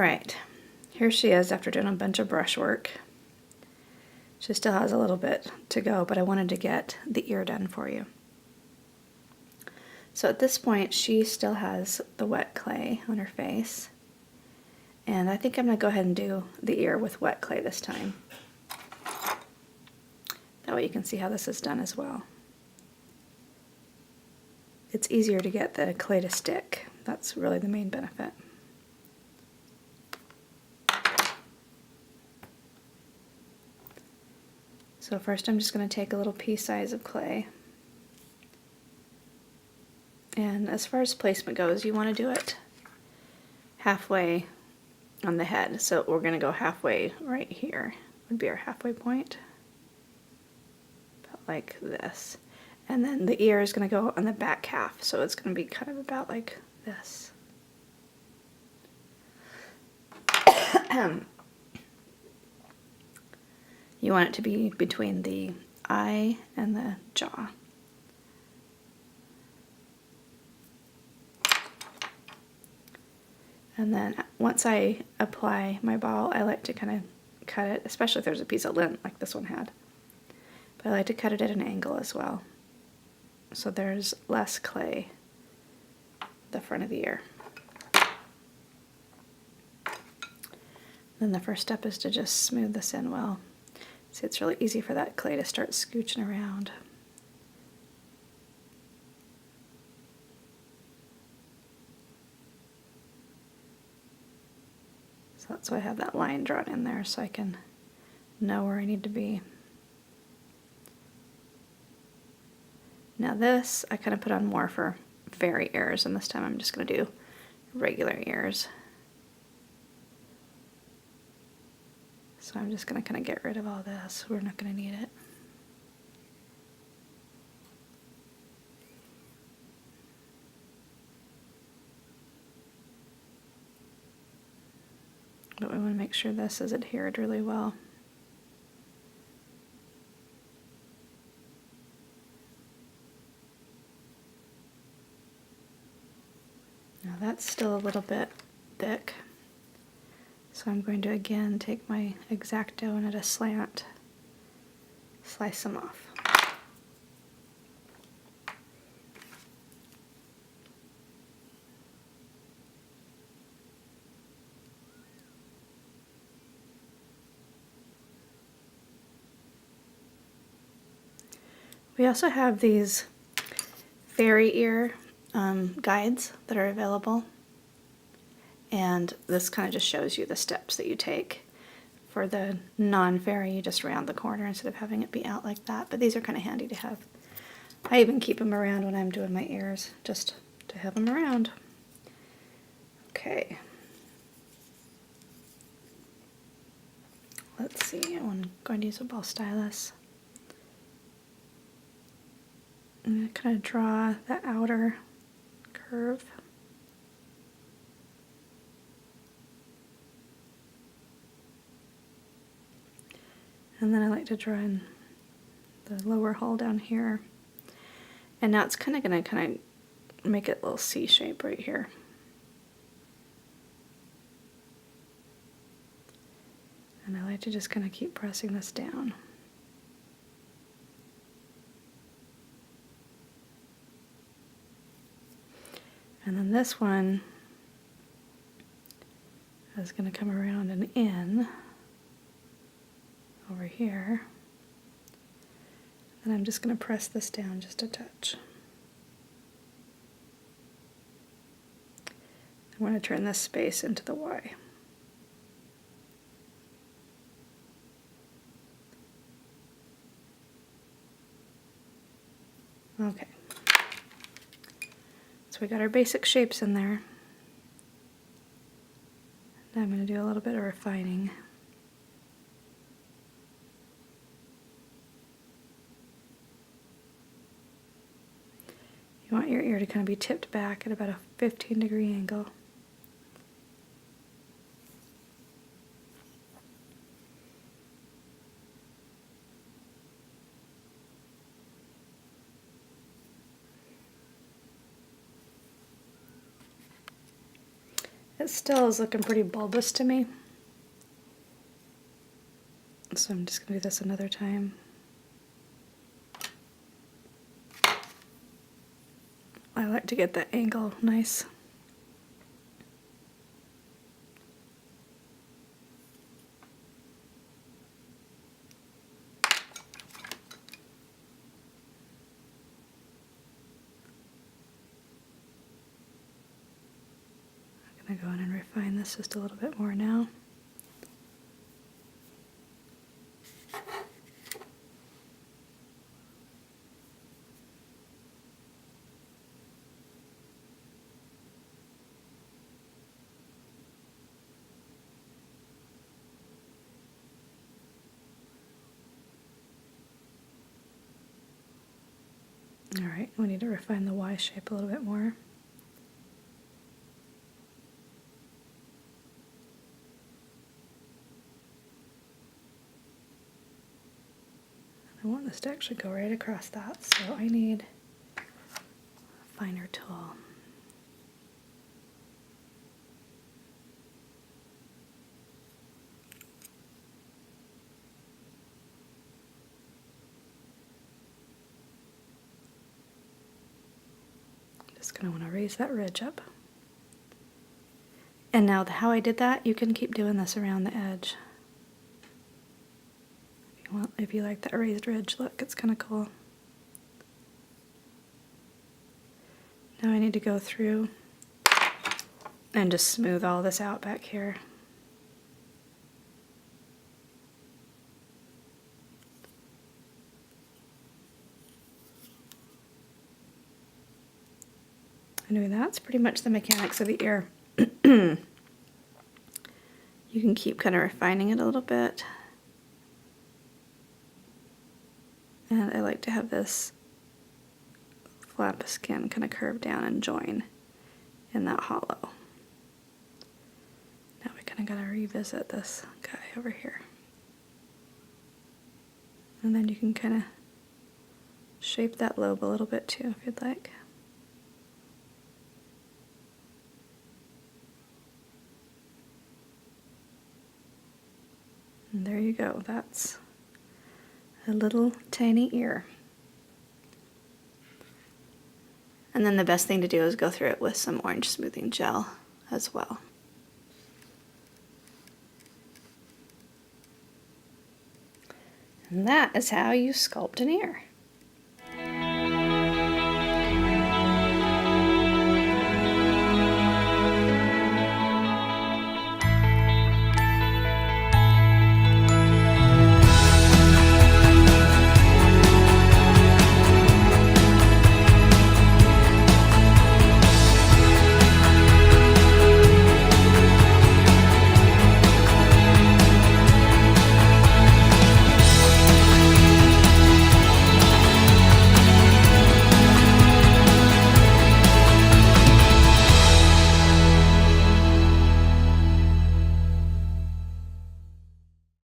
Alright, here she is after doing a bunch of brushwork. She still has a little bit to go, but I wanted to get the ear done for you. So at this point, she still has the wet clay on her face. And I think I'm going to go ahead and do the ear with wet clay this time. That way you can see how this is done as well. It's easier to get the clay to stick. That's really the main benefit. So first I'm just going to take a little pea size of clay. And as far as placement goes, you want to do it halfway on the head. So we're going to go halfway right here, would be our halfway point. About like this. And then the ear is going to go on the back half, so it's going to be kind of about like this. You want it to be between the eye and the jaw. And then once I apply my ball, I like to kind of cut it, especially if there's a piece of lint like this one had. But I like to cut it at an angle as well, so there's less clay at the front of the ear. Then the first step is to just smooth this in well. See, it's really easy for that clay to start scooching around. So that's why I have that line drawn in there, so I can know where I need to be. Now this, I kind of put on more for fairy ears, and this time I'm just going to do regular ears. So I'm just going to kind of get rid of all this. We're not going to need it. But we want to make sure this is adhered really well. Now that's still a little bit thick. So I'm going to again take my X-Acto and at a slant, slice them off. We also have these fairy ear guides that are available. And this kind of just shows you the steps that you take. For the non-fairy, you just round the corner instead of having it be out like that. But these are kind of handy to have. I even keep them around when I'm doing my ears, just to have them around. Okay. Let's see, I'm going to use a ball stylus. I'm going to kind of draw the outer curve. And then I like to draw in the lower hole down here. And now it's kind of going to make it a little C shape right here. And I like to just kind of keep pressing this down. And then this one is going to come around and in over here. And I'm just going to press this down just a touch. I want to turn this space into the Y. Okay. So we got our basic shapes in there. Now I'm going to do a little bit of refining. You want your ear to kind of be tipped back at about a 15-degree angle. It still is looking pretty bulbous to me. So I'm just going to do this another time. I like to get that angle nice. I'm going to go in and refine this just a little bit more now. Alright, we need to refine the Y shape a little bit more. I want this to actually go right across that, so I need a finer tool. Just going to want to raise that ridge up. And now how I did that, you can keep doing this around the edge. If you like that raised ridge look, it's kind of cool. Now I need to go through and just smooth all this out back here. Anyway, that's pretty much the mechanics of the ear. You can keep kind of refining it a little bit. And I like to have this flap of skin kind of curve down and join in that hollow. Now we kind of got to revisit this guy over here. And then you can kind of shape that lobe a little bit too if you'd like. And there you go, that's a little tiny ear. And then the best thing to do is go through it with some orange smoothing gel as well. And that is how you sculpt an ear.